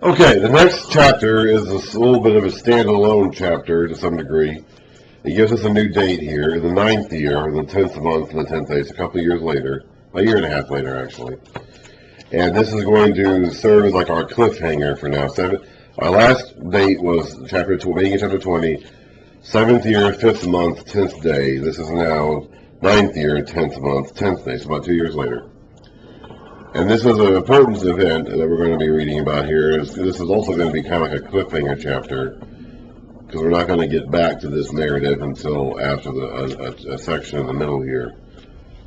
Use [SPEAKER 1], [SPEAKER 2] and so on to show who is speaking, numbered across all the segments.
[SPEAKER 1] Okay, the next chapter is a little bit of a standalone chapter to some degree. It gives us a new date here, the 9th year, the 10th month, and the 10th day. It's a couple of years later, a year and a half later, actually. And this is going to serve as like our cliffhanger for now. Our last date was beginning of chapter 20, 7th year, 5th month, 10th day. This is now 9th year, 10th month, 10th day, so about 2 years later. And this is an important event that we're going to be reading about here. This is also going to be kind of like a cliffhanger chapter, because we're not going to get back to this narrative until after a section in the middle here,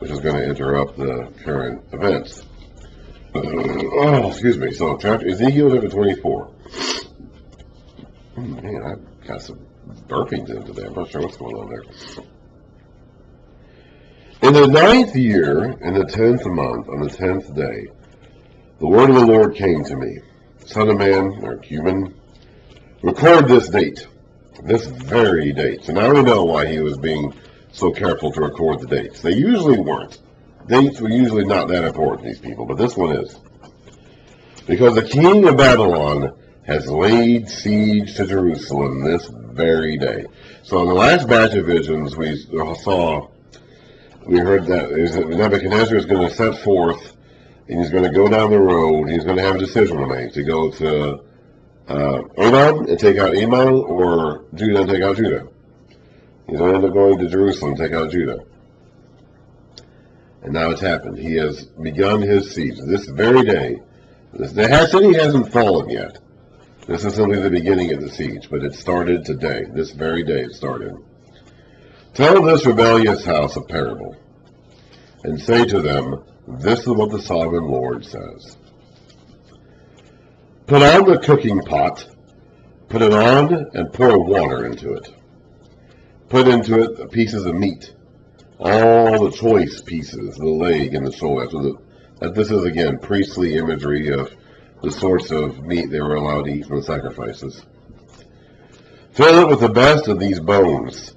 [SPEAKER 1] which is going to interrupt the current events. Excuse me. So, Ezekiel chapter 24. Man, I've got some burpings in today. I'm not sure what's going on there. In the 9th year, in the 10th month, on the 10th day, the word of the Lord came to me. Son of man, or human, record this date, this very date. So now we know why he was being so careful to record the dates. They usually weren't. Dates were usually not that important to these people, but this one is. Because the king of Babylon has laid siege to Jerusalem this very day. So in the last batch of visions we heard that Nebuchadnezzar is going to set forth, and he's going to go down the road. He's going to have a decision to make, to go to Ammon and take out Ammon, or Judah and take out Judah. He's going to end up going to Jerusalem and take out Judah. And now it's happened. He has begun his siege this very day. The city hasn't fallen yet. This is simply the beginning of the siege, but it started today. This very day it started. Tell this rebellious house a parable, and say to them, this is what the sovereign Lord says. Put on the cooking pot, put it on, and pour water into it. Put into it pieces of meat, all the choice pieces, the leg and the shoulder. So this is, again, priestly imagery of the sorts of meat they were allowed to eat from the sacrifices. Fill it with the best of these bones.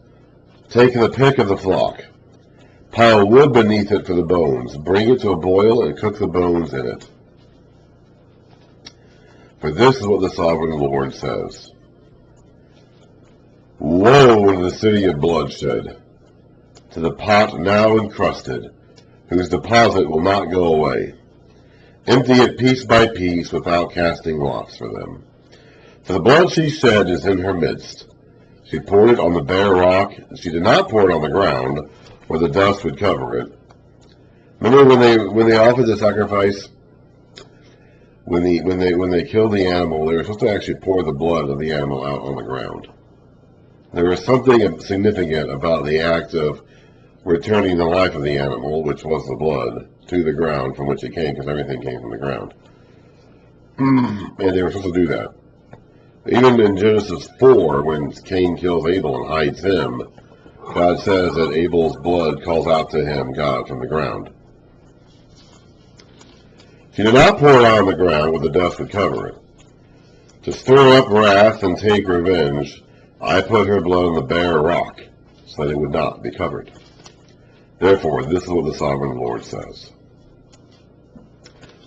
[SPEAKER 1] Take the pick of the flock. Pile wood beneath it for the bones. Bring it to a boil and cook the bones in it. For this is what the sovereign Lord says. Woe to the city of bloodshed, to the pot now encrusted, whose deposit will not go away. Empty it piece by piece without casting lots for them. For the blood she shed is in her midst. She poured it on the bare rock. She did not pour it on the ground, where the dust would cover it. Remember when they offered the sacrifice, when they killed the animal, they were supposed to actually pour the blood of the animal out on the ground. There was something significant about the act of returning the life of the animal, which was the blood, to the ground from which it came, because everything came from the ground. And they were supposed to do that. Even in Genesis 4, when Cain kills Abel and hides him, God says that Abel's blood calls out to him, God, from the ground. She did not pour it on the ground where the dust would cover it. To stir up wrath and take revenge, I put her blood on the bare rock, so that it would not be covered. Therefore, this is what the sovereign Lord says.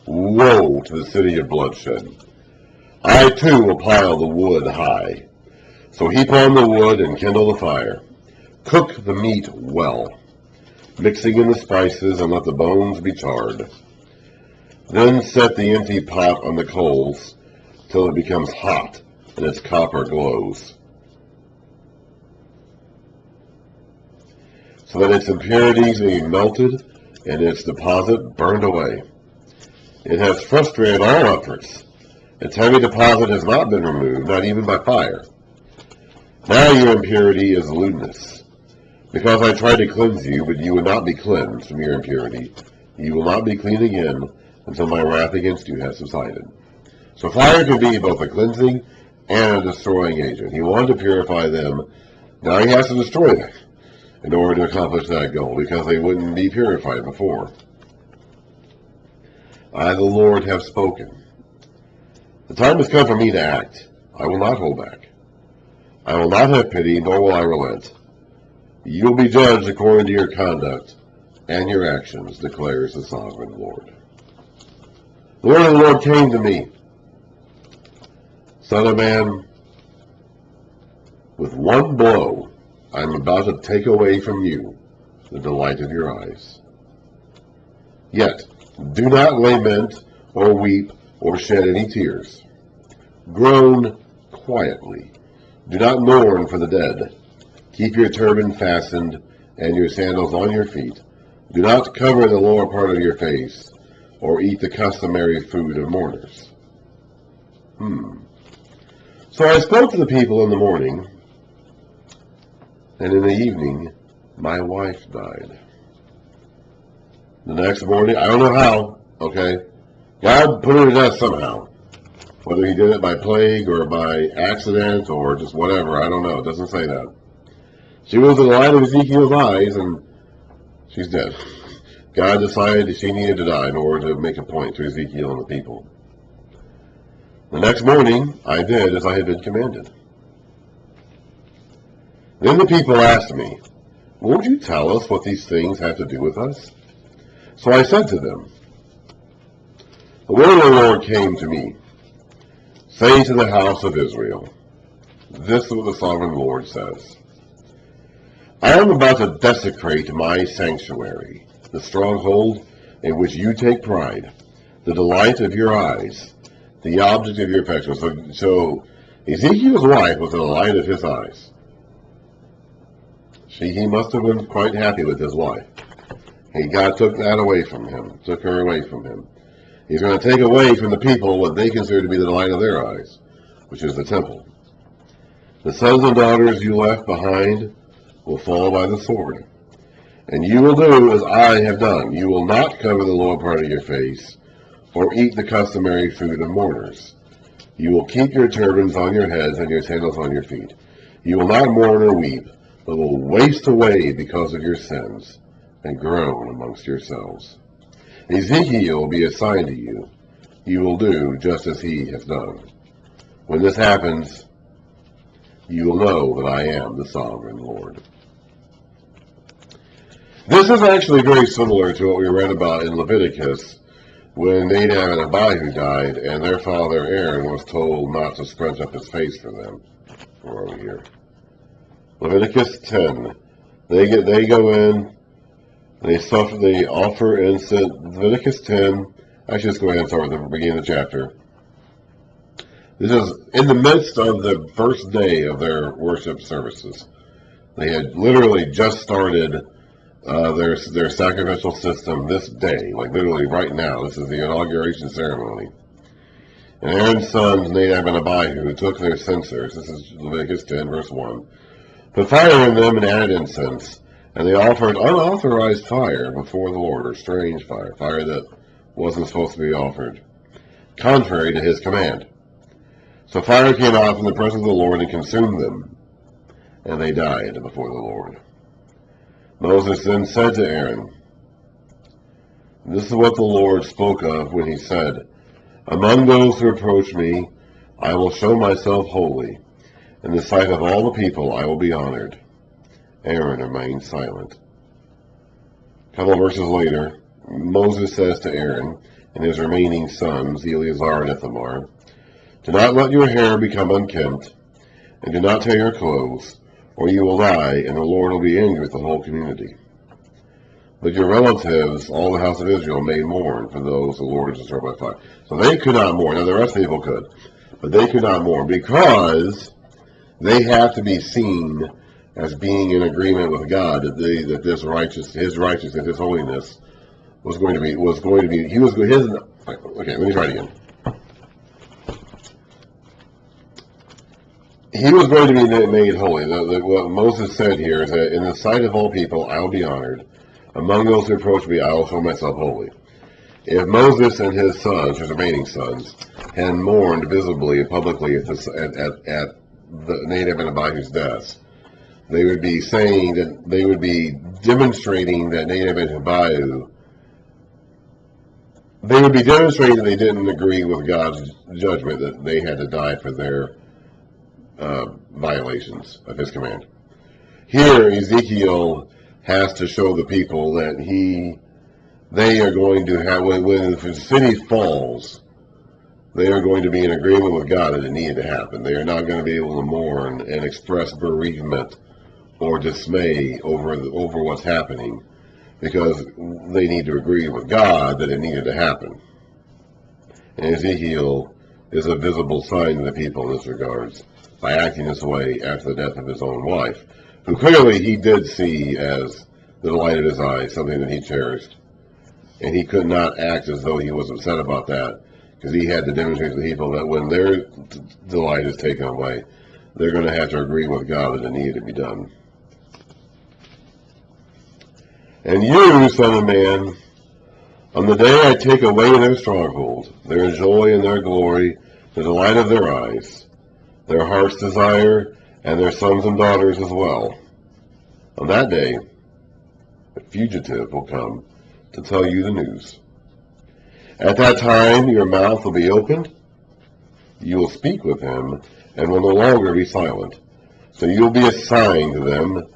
[SPEAKER 1] Woe to the city of bloodshed! I too will pile the wood high. So heap on the wood and kindle the fire. Cook the meat well, mixing in the spices, and let the bones be charred. Then set the empty pot on the coals till it becomes hot and its copper glows, so that its impurities may be melted and its deposit burned away. It has frustrated all efforts. Its heavy deposit has not been removed, not even by fire. Now your impurity is lewdness. Because I tried to cleanse you, but you would not be cleansed from your impurity. You will not be clean again until my wrath against you has subsided. So fire can be both a cleansing and a destroying agent. He wanted to purify them. Now he has to destroy them in order to accomplish that goal, because they wouldn't be purified before. I, the Lord, have spoken. The time has come for me to act. I will not hold back. I will not have pity, nor will I relent. You will be judged according to your conduct and your actions, declares the sovereign Lord. The word of the Lord came to me. Son of man, with one blow I am about to take away from you the delight of your eyes. Yet do not lament or weep or shed any tears. Groan quietly. Do not mourn for the dead. Keep your turban fastened and your sandals on your feet. Do not cover the lower part of your face or eat the customary food of mourners. So I spoke to the people in the morning, and in the evening my wife died. The next morning, I don't know how, okay? God put her to death somehow. Whether he did it by plague or by accident or just whatever, I don't know. It doesn't say that. She was in the light of Ezekiel's eyes, and she's dead. God decided she needed to die in order to make a point to Ezekiel and the people. The next morning, I did as I had been commanded. Then the people asked me, "Won't you tell us what these things have to do with us?" So I said to them, "The word of the Lord came to me. Say to the house of Israel, this is what the sovereign Lord says. I am about to desecrate my sanctuary, the stronghold in which you take pride, the delight of your eyes, the object of your affection." So Ezekiel's wife was the delight of his eyes. He must have been quite happy with his wife. And God took that away from him, took her away from him. He's going to take away from the people what they consider to be the delight of their eyes, which is the temple. The sons and daughters you left behind will fall by the sword. And you will do as I have done. You will not cover the lower part of your face, or eat the customary food of mourners. You will keep your turbans on your heads and your sandals on your feet. You will not mourn or weep, but will waste away because of your sins, and groan amongst yourselves. Ezekiel will be assigned to you. You will do just as he has done. When this happens, you will know that I am the sovereign Lord. This is actually very similar to what we read about in Leviticus, when Nadab and Abihu died, and their father Aaron was told not to scrunch up his face for them. We're over here. Leviticus 10. They go in, they offer incense. Leviticus 10. Actually, let's go ahead and start with the beginning of the chapter. This is in the midst of the first day of their worship services. They had literally just started their sacrificial system this day, like literally right now. This is the inauguration ceremony. And Aaron's sons, Nadab and Abihu, took their censers. This is Leviticus 10, verse 1. Put fire in them and added incense. And they offered unauthorized fire before the Lord, or strange fire, fire that wasn't supposed to be offered, contrary to his command. So fire came out from the presence of the Lord and consumed them, and they died before the Lord. Moses then said to Aaron, "This is what the Lord spoke of when he said, 'Among those who approach me, I will show myself holy. In the sight of all the people I will be honored.'" Aaron remained silent. A couple of verses later, Moses says to Aaron and his remaining sons, Eleazar and Ithamar, "Do not let your hair become unkempt, and do not tear your clothes, or you will die, and the Lord will be angry with the whole community. But your relatives, all the house of Israel, may mourn for those the Lord has destroyed by fire." So they could not mourn. Now the rest of the people could, but they could not mourn because they have to be seen as being in agreement with God that his righteousness, his holiness was going to be. Okay, let me try it again. He was going to be made holy. What Moses said here is that in the sight of all people I will be honored. Among those who approach me I will show myself holy. If Moses and his sons, his remaining sons, had mourned visibly and publicly at the Nadab and Abihu's deaths, they would be saying that they would be demonstrating that Nadab and Abihu, they would be demonstrating that they didn't agree with God's judgment, that they had to die for their violations of his command. Here, Ezekiel has to show the people that they are going to have, when the city falls, they are going to be in agreement with God that it needed to happen. They are not going to be able to mourn and express bereavement or dismay over what's happening, because they need to agree with God that it needed to happen. And Ezekiel is a visible sign to the people in this regards by acting this way after the death of his own wife, who clearly he did see as the delight of his eyes, something that he cherished. And he could not act as though he was upset about that, because he had to demonstrate to the people that when their delight is taken away, they're going to have to agree with God that it needed to be done. And you, son of man, on the day I take away their stronghold, their joy and their glory, the delight of their eyes, their heart's desire, and their sons and daughters as well, on that day, a fugitive will come to tell you the news. At that time, your mouth will be opened, you will speak with him, and will no longer be silent. So you will be a sign to them,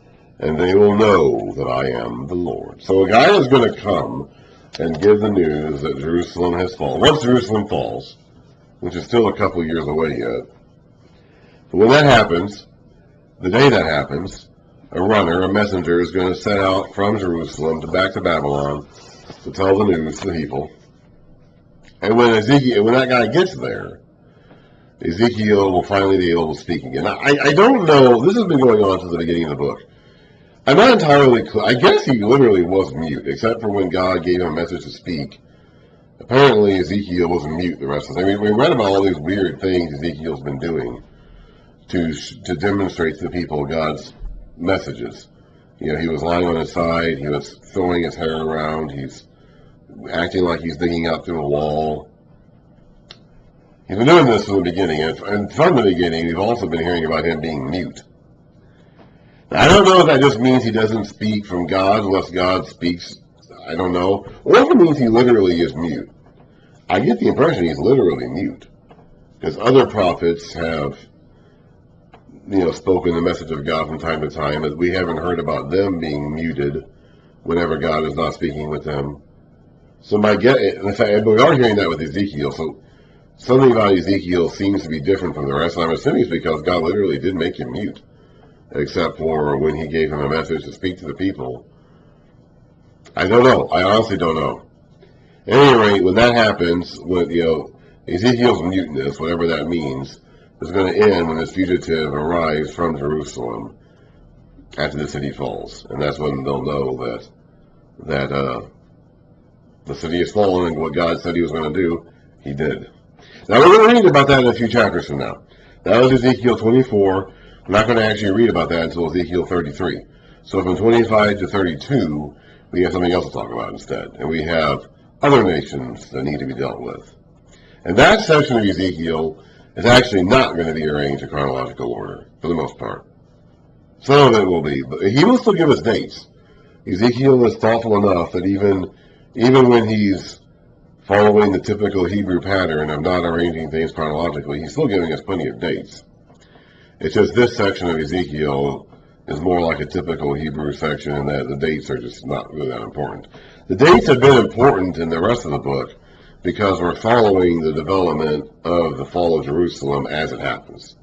[SPEAKER 1] and they will know that I am the Lord. So a guy is going to come and give the news that Jerusalem has fallen. Once Jerusalem falls, which is still a couple years away yet, but when that happens, the day that happens, a runner, a messenger, is going to set out from Jerusalem back to Babylon to tell the news to the people. And when that guy gets there, Ezekiel will finally be able to speak again. Now, I don't know, this has been going on since the beginning of the book. I'm not entirely clear. I guess he literally was mute, except for when God gave him a message to speak. Apparently Ezekiel was mute the rest of the time. I mean, we read about all these weird things Ezekiel's been doing to demonstrate to the people God's messages. You know, he was lying on his side, he was throwing his hair around, he's acting like he's digging out through a wall. He's been doing this from the beginning, and from the beginning we've also been hearing about him being mute. Now, I don't know if that just means he doesn't speak from God unless God speaks, I don't know, or if it means he literally is mute. I get the impression he's literally mute, because other prophets have, spoken the message of God from time to time, but we haven't heard about them being muted whenever God is not speaking with them. So in fact, we are hearing that with Ezekiel, so something about Ezekiel seems to be different from the rest, and I'm assuming it's because God literally did make him mute, except for when he gave him a message to speak to the people. I don't know. I honestly don't know. At any rate, when that happens, when Ezekiel's muteness, whatever that means, is going to end when this fugitive arrives from Jerusalem after the city falls, and that's when they'll know that the city has fallen, and what God said he was going to do, he did. Now we're going to read about that in a few chapters from now. That was Ezekiel 24. We're not going to actually read about that until Ezekiel 33. So from 25 to 32, we have something else to talk about instead, and we have other nations that need to be dealt with. And that section of Ezekiel is actually not going to be arranged in chronological order, for the most part. Some of it will be, but he will still give us dates. Ezekiel is thoughtful enough that even when he's following the typical Hebrew pattern of not arranging things chronologically, he's still giving us plenty of dates. It's just this section of Ezekiel is more like a typical Hebrew section, and that the dates are just not really that important. The dates have been important in the rest of the book because we're following the development of the fall of Jerusalem as it happens,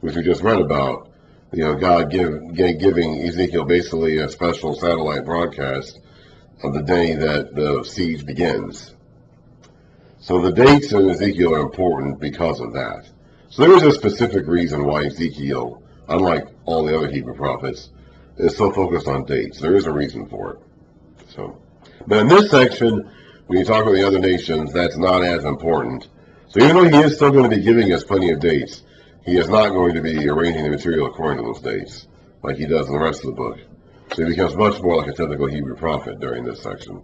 [SPEAKER 1] which we just read about. God giving Ezekiel basically a special satellite broadcast of the day that the siege begins. So the dates in Ezekiel are important because of that. So there is a specific reason why Ezekiel, unlike all the other Hebrew prophets, is so focused on dates. There is a reason for it. But in this section, when you talk about the other nations, that's not as important. So even though he is still going to be giving us plenty of dates, he is not going to be arranging the material according to those dates, like he does in the rest of the book. So he becomes much more like a typical Hebrew prophet during this section.